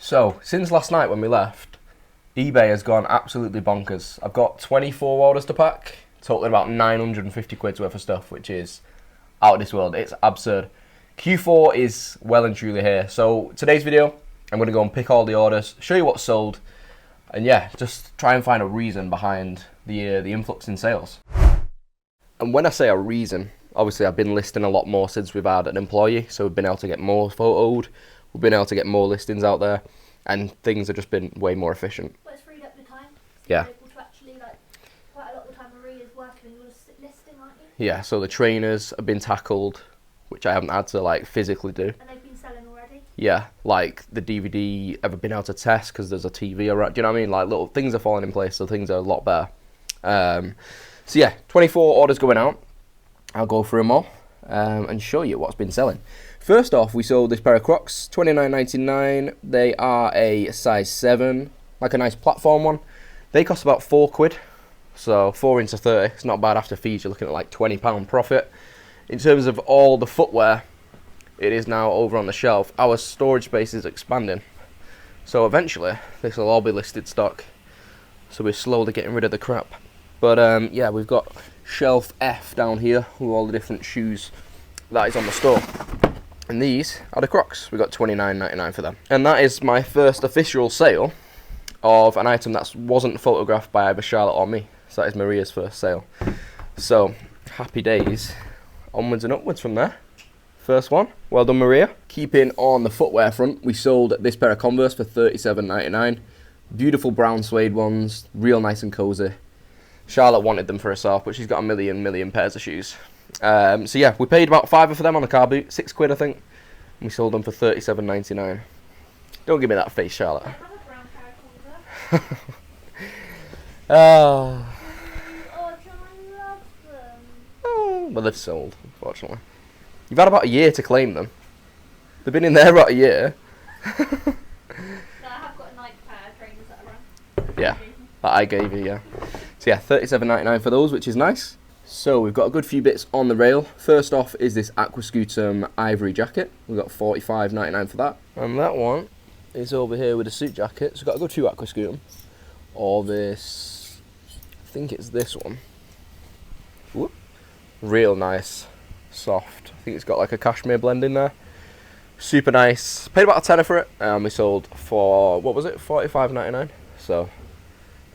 So, since last night when we left, eBay has gone absolutely bonkers. I've got 24 orders to pack, totaling about 950 quid's worth of stuff, which is out of this world. It's absurd. Q4 is well and truly here. So, today's video, I'm going to go and pick all the orders, show you what's sold, and yeah, just try and find a reason behind the influx in sales. And when I say a reason, obviously I've been listing a lot more since we've had an employee, so we've been able to get more photoed, we've been able to get more listings out there, and things have just been way more efficient. Well, it's freed up the time. Yeah. You're able to actually, quite a lot of the time Maria's working and you're just listing, aren't you? Yeah, so the trainers have been tackled, which I haven't had to physically do. And they've been selling already? Yeah, like the DVD ever been able to test because there's a TV around, do you know what I mean? Like little things are falling in place, so things are a lot better. So yeah, 24 orders going out. I'll go through them all and show you what's been selling. First off, we sold this pair of Crocs, $29.99. They are a size 7, like a nice platform one. They cost about £4, so 4 into 30. It's not bad after fees. You're looking at like £20 profit. In terms of all the footwear, it is now over on the shelf. Our storage space is expanding, so eventually this will all be listed stock. So we're slowly getting rid of the crap. But yeah, we've got shelf F down here with all the different shoes that is on the store. And these are the Crocs. We got $29.99 for them. And that is my first official sale of an item that wasn't photographed by either Charlotte or me. So that is Maria's first sale. So happy days. Onwards and upwards from there. First one. Well done, Maria. Keeping on the footwear front, we sold this pair of Converse for $37.99. Beautiful brown suede ones. Real nice and cozy. Charlotte wanted them for herself, but she's got a million pairs of shoes. So yeah, we paid about £5 for them on the car boot, £6 I think. And we sold them for $37.99. Don't give me that face, Charlotte. I have a brown pair of Converse. Oh. Oh, John, I love them. Oh, well, they've sold, unfortunately. You've had about a year to claim them. They've been in there about a year. No, I have got a Nike pair of trainers that I run. Yeah, that I gave you, yeah. So yeah, $37.99 for those, which is nice. So we've got a good few bits on the rail. First off is this Aquascutum ivory jacket. We've got $45.99 for that. And that one is over here with a suit jacket. So we've got a good few Aquascutum. Or this, I think it's this one. Whoop. Real nice, soft. I think it's got like a cashmere blend in there. Super nice. Paid about $10 for it. And we sold for, what was it, $45.99. So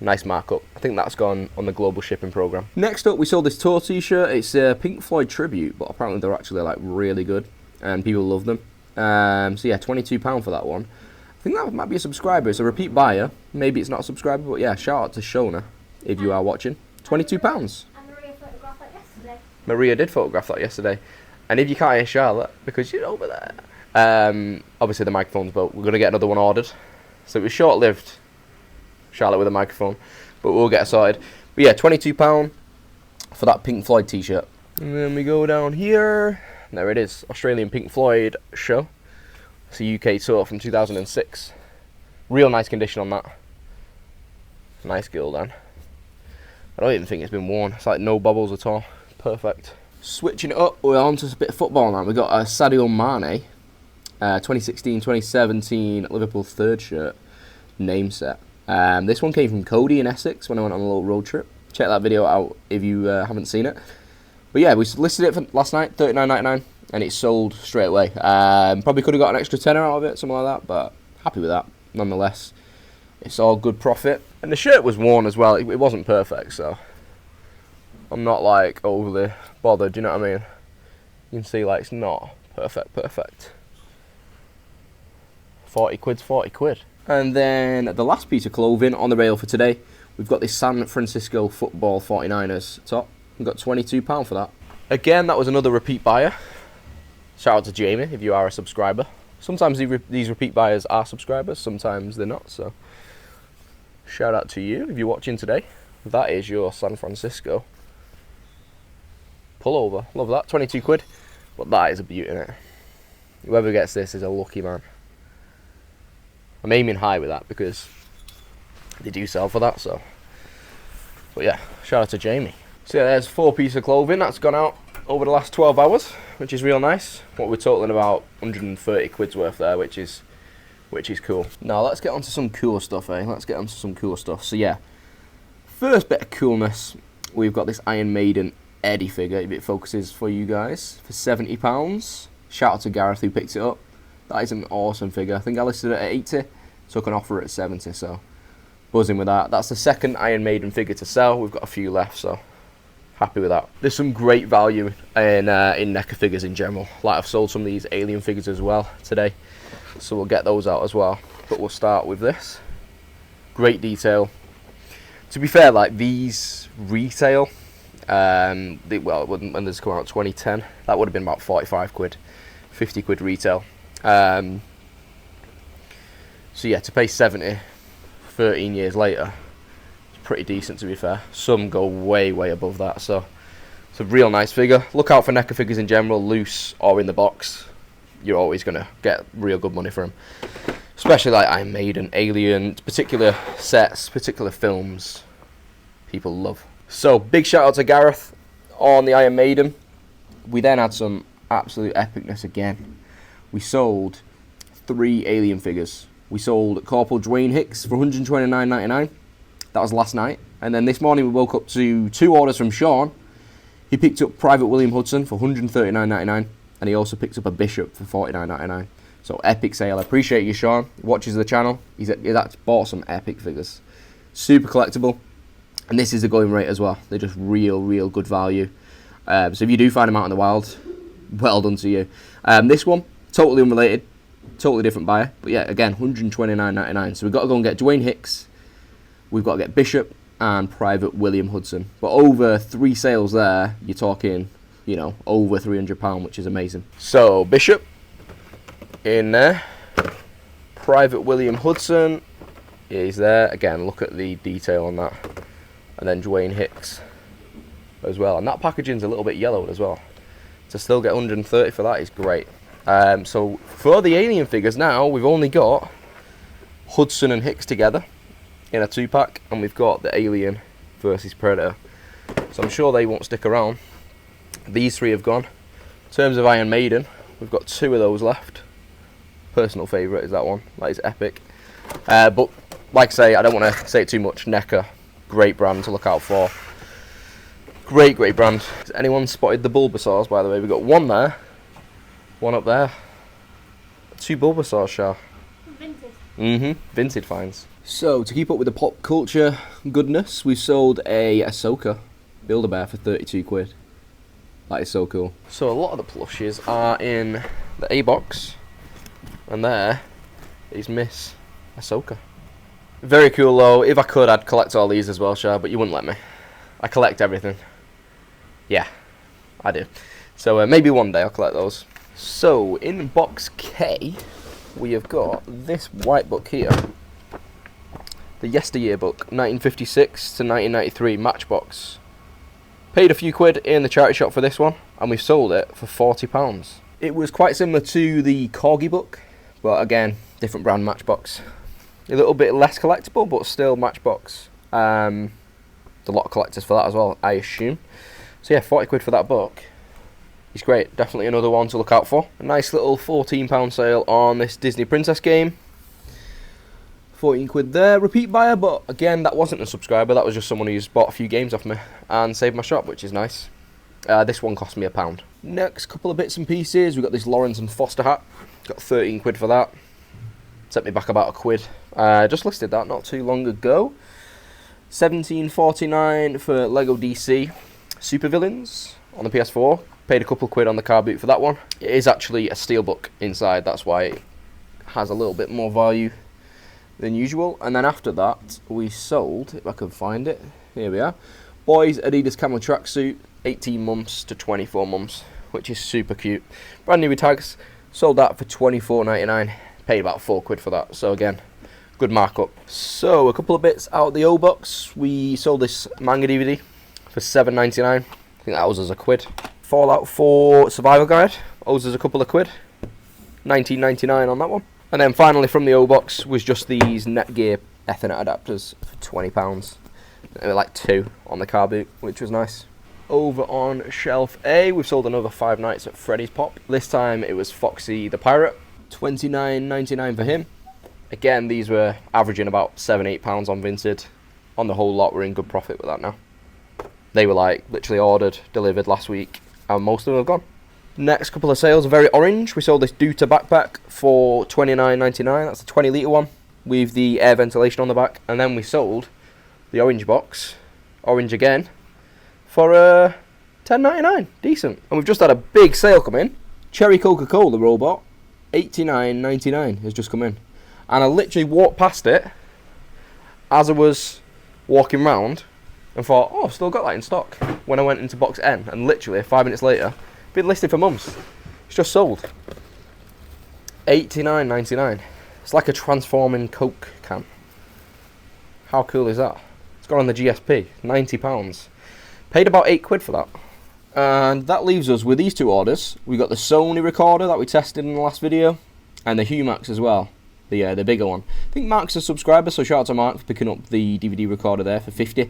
nice markup. I think that's gone on the global shipping program. Next up, we sold this tour t-shirt. It's a Pink Floyd tribute, but apparently they're actually like really good and people love them. So yeah, £22 for that one. I think that might be a subscriber. It's a repeat buyer. Maybe it's not a subscriber, but yeah, shout out to Shona if you are watching. £22. And Maria photographed that yesterday. Maria did photograph that yesterday. And if you can't hear Charlotte, because you're over there, obviously the microphone's broke. We're going to get another one ordered. So it was short-lived, Charlotte with a microphone, but we'll get it sorted. But yeah, £22 for that Pink Floyd t-shirt. And then we go down here. There it is, Australian Pink Floyd show. It's a UK tour from 2006. Real nice condition on that. Nice girl then. I don't even think it's been worn. It's like no bubbles at all. Perfect. Switching it up, we're on to a bit of football now. We've got a Sadio Mane 2016-2017 Liverpool third shirt name set. This one came from Cody in Essex when I went on a little road trip. Check that video out if you haven't seen it. But yeah, we listed it for last night, $39.99, and it sold straight away. Probably could have got an extra tenner out of it, something like that, but happy with that. Nonetheless, it's all good profit. And the shirt was worn as well. It wasn't perfect, so I'm not like overly bothered, you know what I mean? You can see like it's not perfect. 40 quid's 40 quid. And then the last piece of clothing on the rail for today, we've got this San Francisco Football 49ers top. We've got £22 for that. Again, that was another repeat buyer. Shout out to Jamie if you are a subscriber. Sometimes these repeat buyers are subscribers, sometimes they're not. So shout out to you if you're watching today. That is your San Francisco pullover. Love that, 22 quid. But that is a beauty, innit? Whoever gets this is a lucky man. I'm aiming high with that because they do sell for that, so. But yeah, shout out to Jamie. So yeah, there's 4 pieces of clothing that's gone out over the last 12 hours, which is real nice. What we're totaling about 130 quid's worth there, which is which is cool. Now let's get onto some cool stuff, eh? Let's get onto some cool stuff. So yeah, first bit of coolness, we've got this Iron Maiden Eddie figure, if it focuses for you guys, for £70. Shout out to Gareth who picked it up. That is an awesome figure. I think I listed it at 80, took an offer at 70, so buzzing with that. That's the second Iron Maiden figure to sell. We've got a few left, so happy with that. There's some great value in NECA figures in general. Like I've sold some of these Alien figures as well today, so we'll get those out as well. But we'll start with this. Great detail. To be fair, like these retail, when this come out 2010, that would have been about 45 quid, 50 quid retail. So yeah, to pay 70 13 years later, it's pretty decent to be fair. Some go way above that, so it's a real nice figure. Look out for NECA figures in general, loose or in the box. You're always going to get real good money for them. Especially like Iron Maiden, Alien, particular sets, particular films, people love. So big shout out to Gareth on the Iron Maiden. We then had some absolute epicness again. We sold 3 Alien figures. We sold Corporal Dwayne Hicks for $129.99. That was last night. And then this morning we woke up to 2 orders from Sean. He picked up Private William Hudson for $139.99. And he also picked up a Bishop for $49.99. So epic sale. I appreciate you, Sean. He watches the channel. He's bought some epic figures. Super collectible. And this is the going rate as well. They're just real good value. So if you do find them out in the wild, well done to you. This one, totally unrelated. Totally different buyer. But yeah, again, $129.99. So we've got to go and get Dwayne Hicks. We've got to get Bishop and Private William Hudson. But over 3 sales there, you're talking, you know, over £300, which is amazing. So Bishop in there. Private William Hudson is there. Again, look at the detail on that. And then Dwayne Hicks as well. And that packaging's a little bit yellowed as well. To still get 130 for that is great. So for the Alien figures now, we've only got Hudson and Hicks together in a 2-pack, and we've got the Alien versus Predator. So I'm sure they won't stick around. These 3 have gone. In terms of Iron Maiden, we've got 2 of those left. Personal favourite is that one. That is epic. But like I say, I don't want to say it too much. NECA, great brand to look out for. Great brand. Has anyone spotted the Bulbasaurs, by the way? We've got 1 there. 1 up there. 2 Bulbasaurs, Shah. Vintage. Vintage finds. So, to keep up with the pop culture goodness, we sold a Ahsoka Build-A-Bear for 32 quid. That is so cool. So, a lot of the plushies are in the A-box. And there is Miss Ahsoka. Very cool though. If I could, I'd collect all these as well, Shah, but you wouldn't let me. I collect everything. Yeah, I do. So maybe one day I'll collect those. So in box K, we have got this white book here. The Yesteryear book, 1956 to 1993 Matchbox. Paid a few quid in the charity shop for this one, and we sold it for £40. It was quite similar to the Corgi book, but again, different brand Matchbox. A little bit less collectible, but still Matchbox. There's a lot of collectors for that as well, I assume. So yeah, 40 quid for that book. It's great, definitely another one to look out for. A nice little £14 sale on this Disney Princess game. 14 quid there, repeat buyer, but again, that wasn't a subscriber, that was just someone who's bought a few games off me and saved my shop, which is nice. This one cost me £1. Next couple of bits and pieces, we've got this Lawrence and Foster hat. Got 13 quid for that. Set me back about £1. Just listed that not too long ago. $17.49 for Lego DC Supervillains on the PS4. Paid a couple of quid on the car boot for that one. It is actually a steelbook inside, that's why it has a little bit more value than usual. And then after that, we sold, if I can find it, here we are, boys Adidas camo tracksuit, 18 months to 24 months, which is super cute. Brand new with tags, sold that for $24.99. Paid about 4 quid for that, so again, good markup. So a couple of bits out of the O box. We sold this manga DVD for $7.99. I think that owes us £1. Fallout 4 Survival Guide owes us a couple of quid. $19.99 on that one. And then finally from the O box was just these Netgear Ethernet adapters for £20. They were like 2 on the car boot, which was nice. Over on shelf A, we've sold another Five Nights at Freddy's Pop. This time it was Foxy the Pirate. $29.99 for him. Again, these were averaging about £7-8 on Vinted. On the whole lot, we're in good profit with that now. They were like literally ordered, delivered last week, and most of them have gone. Next couple of sales are very orange. We sold this Duta backpack for $29.99. That's a 20-litre one with the air ventilation on the back. And then we sold the orange box, orange again, for $10.99. Decent. And we've just had a big sale come in. Cherry Coca-Cola robot, $89.99 has just come in. And I literally walked past it as I was walking round and thought, oh, I've still got that in stock. When I went into box N, and literally 5 minutes later, been listed for months. It's just sold. $89.99. It's like a transforming Coke can. How cool is that? It's gone on the GSP. £90. Paid about £8 for that. And that leaves us with these two orders. We got the Sony recorder that we tested in the last video, and the Humax as well. The bigger one. I think Mark's a subscriber, so shout out to Mark for picking up the DVD recorder there for $50.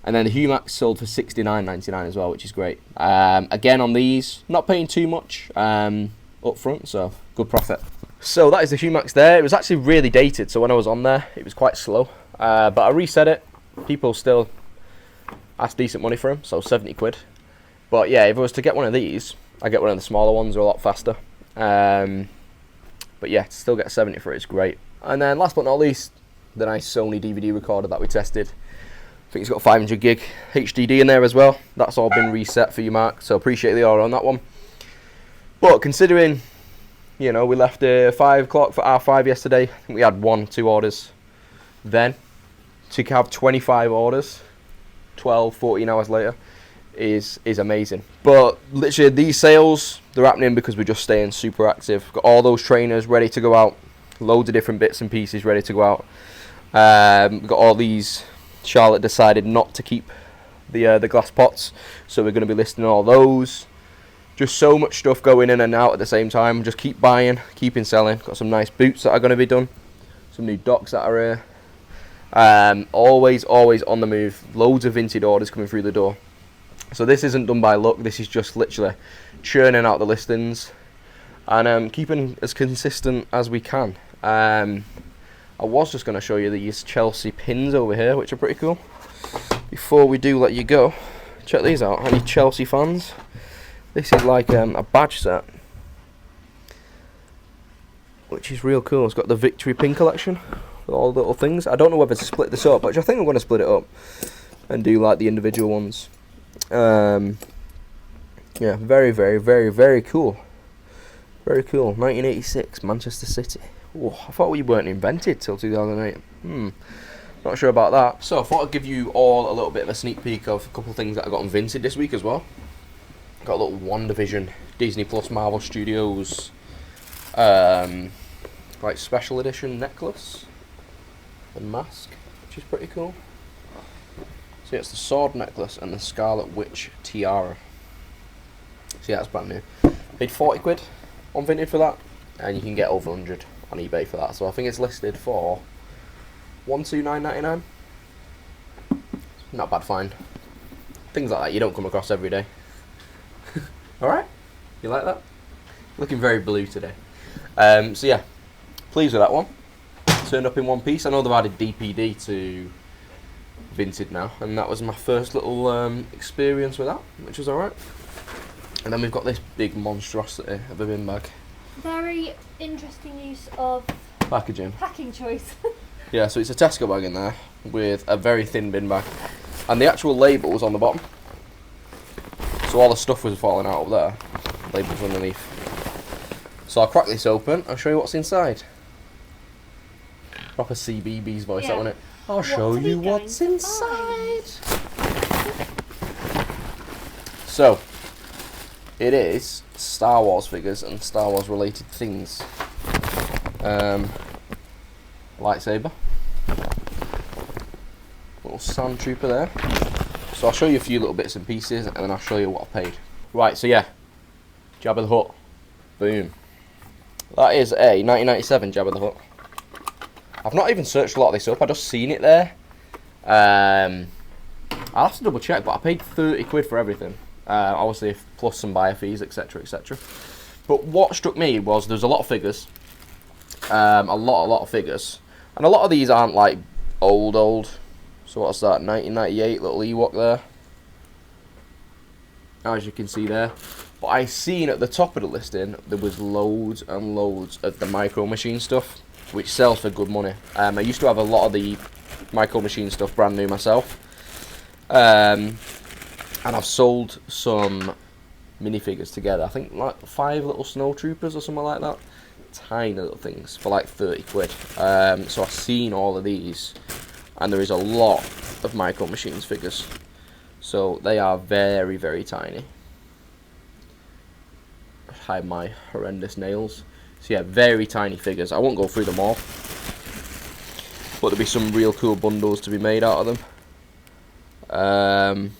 And then the Humax sold for $69.99 as well, which is great. Again, on these, not paying too much up front, so good profit. So that is the Humax there. It was actually really dated, so when I was on there, it was quite slow. But I reset it. People still ask decent money for them, so £70. But yeah, if I was to get one of these, I get one of the smaller ones, they're a lot faster. But yeah, to still get 70 for it is great. And then last but not least, the nice Sony DVD recorder that we tested. I think it's got 500 gig HDD in there as well. That's all been reset for you, Mark, so appreciate the order on that one. But considering, you know, we left 5 o'clock for R5 yesterday, I think we had 2 orders then. To have 25 orders, 12, 14 hours later, is amazing. But literally these sales, they're happening because we're just staying super active. Got all those trainers ready to go out, loads of different bits and pieces ready to go out. We've got all these. Charlotte decided not to keep the glass pots, so we're going to be listing all those. Just so much stuff going in and out at the same time. Just keep buying, keeping selling. Got some nice boots that are going to be done, some new docks that are here. Always on the move. Loads of Vinted orders coming through the door. So this isn't done by luck. This is just literally churning out the listings and keeping as consistent as we can. I was just going to show you these Chelsea pins over here, which are pretty cool. Before we do let you go, check these out. Any Chelsea fans? This is like a badge set, which is real cool. It's got the Victory pin collection with all the little things. I don't know whether to split this up, but I think I'm going to split it up and do like the individual ones. Yeah, very cool. Very cool. 1986, Manchester City. Oh, I thought we weren't invented till 2008. Not sure about that. So I thought I'd give you all a little bit of a sneak peek of a couple of things that I got on Vinted this week as well. Got a little WandaVision Disney Plus Marvel Studios like special edition necklace and mask, which is pretty cool. So yeah, it's the sword necklace and the Scarlet Witch tiara. So yeah, that's brand new. Paid £40 on Vinted for that, and you can get over 100 on eBay for that. So I think it's listed for $129.99. Not a bad find. Things like that you don't come across every day. Alright, you like that? Looking very blue today. So yeah, pleased with that one. Turned up in one piece. I know they've added DPD to Vinted now, and that was my first little experience with that, which was alright. And then we've got this big monstrosity of a bin bag. Very interesting use of Packaging. packing choice. Yeah, so it's a Tesco bag in there with a very thin bin bag. And the actual label's on the bottom. So all the stuff was falling out of there. Label's underneath. So I'll crack this open, I'll show you what's inside. Proper CBeebies voice, that wasn't it? I'll show you what's inside. So, it is Star Wars figures and Star Wars related things. Lightsaber. Little sand trooper there. So I'll show you a few little bits and pieces and then I'll show you what I paid. Right, so yeah. Jabba the Hutt. Boom. That is a 1997 Jabba the Hutt. I've not even searched a lot of this up, I just seen it there. I'll have to double check, but I paid £30 for everything. Obviously, plus some buyer fees, etc, etc. But what struck me was there's a lot of figures. A lot of figures, and a lot of these aren't like old. So what's that? 1998 little Ewok there, as you can see there. But I seen at the top of the listing there was loads and loads of the Micro Machine stuff, which sells for good money. I used to have a lot of the Micro Machine stuff brand new myself, and I've sold some minifigures together. I think like 5 little snow troopers or something like that. Tiny little things for like 30 quid. So I've seen all of these, and there is a lot of Micro Machines figures. So they are very, very tiny. Hide my horrendous nails. So yeah, very tiny figures. I won't go through them all, but there'll be some real cool bundles to be made out of them.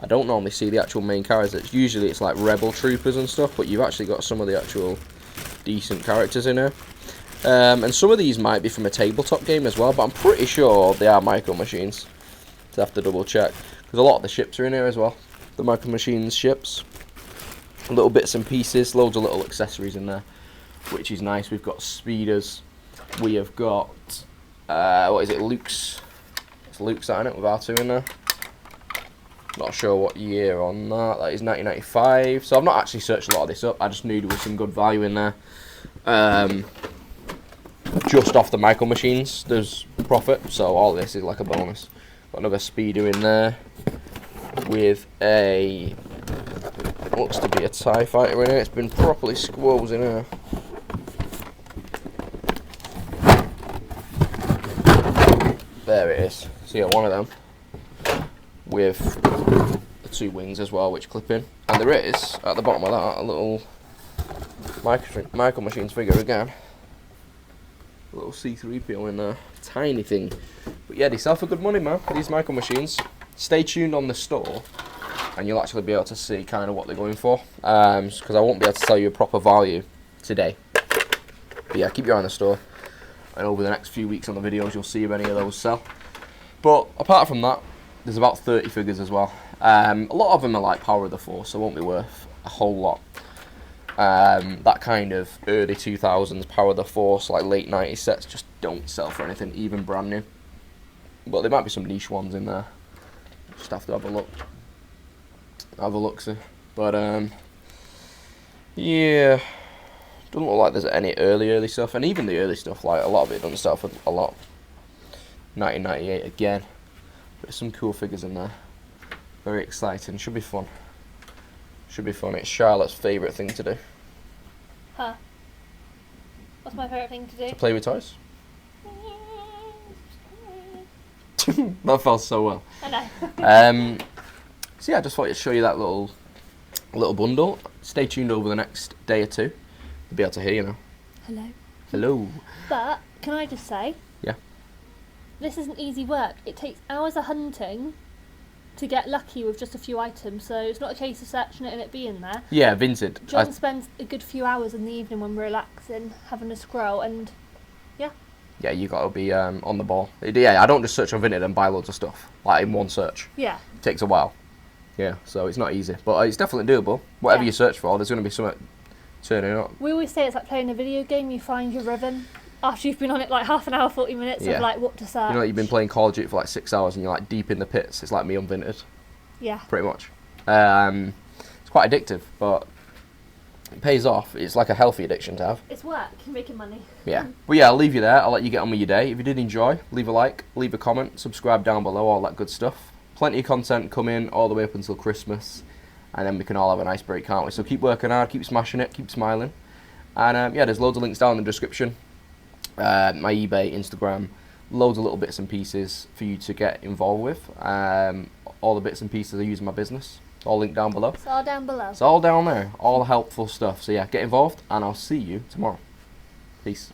I don't normally see the actual main characters. Usually it's like rebel troopers and stuff, but you've actually got some of the actual decent characters in here. And some of these might be from a tabletop game as well, but I'm pretty sure they are Micro Machines. To have to double check, because a lot of the ships are in here as well. The Micro Machines ships. Little bits and pieces, loads of little accessories in there, which is nice. We've got speeders. We have got, what is it, Luke's? It's Luke's that in it with R2 in there. Not sure what year on that. That is 1995. So I've not actually searched a lot of this up. I just knew there was some good value in there. Just off the Micro Machines, there's profit. So all this is like a bonus. Got another speeder in there with a, looks to be a TIE fighter in here. It's been properly squoze in here. There it is. So yeah, one of them with the 2 wings as well, which clip in. And there is, at the bottom of that, a little Micro Machines figure again. A little C3PO in there. Tiny thing. But yeah, they sell for good money, man, these Micro Machines. Stay tuned on the store, and you'll actually be able to see kind of what they're going for. Because I won't be able to tell you a proper value today. But yeah, keep your eye on the store. And over the next few weeks on the videos, you'll see if any of those sell. But apart from that, there's about 30 figures as well. A lot of them are like Power of the Force, so won't be worth a whole lot. That kind of early 2000s Power of the Force, like late 90s sets, just don't sell for anything, even brand new. But there might be some niche ones in there. Just have to have a look. See. But yeah, doesn't look like there's any early stuff, and even the early stuff, like a lot of it doesn't sell for a lot. 1998 again. There's some cool figures in there. Very exciting. Should be fun. It's Charlotte's favourite thing to do. Huh. What's my favourite thing to do? To play with toys. That felt so well. I know. So yeah, I just thought I'd show you that little bundle. Stay tuned over the next day or two. You'll be able to hear you now. Hello. But, can I just say? Yeah. This isn't easy work. It takes hours of hunting to get lucky with just a few items, so it's not a case of searching it and it being there. Yeah, Vincent. John spends a good few hours in the evening when we're relaxing, having a scroll, and yeah. Yeah, you got to be on the ball. Yeah, I don't just search on Vinted and buy loads of stuff, like in one search. Yeah. It takes a while. Yeah, so it's not easy, but it's definitely doable. Whatever you search for, there's going to be something turning up. We always say it's like playing a video game. You find your rhythm after you've been on it like half an hour, 40 minutes of like what to search. You know, you've been playing Call of Duty for like 6 hours and you're like deep in the pits. It's like me on Vinted. Yeah. Pretty much. It's quite addictive, but it pays off. It's like a healthy addiction to have. It's work. You're making money. Yeah. But yeah, I'll leave you there. I'll let you get on with your day. If you did enjoy, leave a like, leave a comment, subscribe down below, all that good stuff. Plenty of content coming all the way up until Christmas. And then we can all have a nice break, can't we? So keep working hard, keep smashing it, keep smiling. And yeah, there's loads of links down in the description. My eBay, Instagram, loads of little bits and pieces for you to get involved with. All the bits and pieces I use in my business. It's all linked down below. It's all down below. It's all down there. All helpful stuff. So yeah, get involved and I'll see you tomorrow. Peace.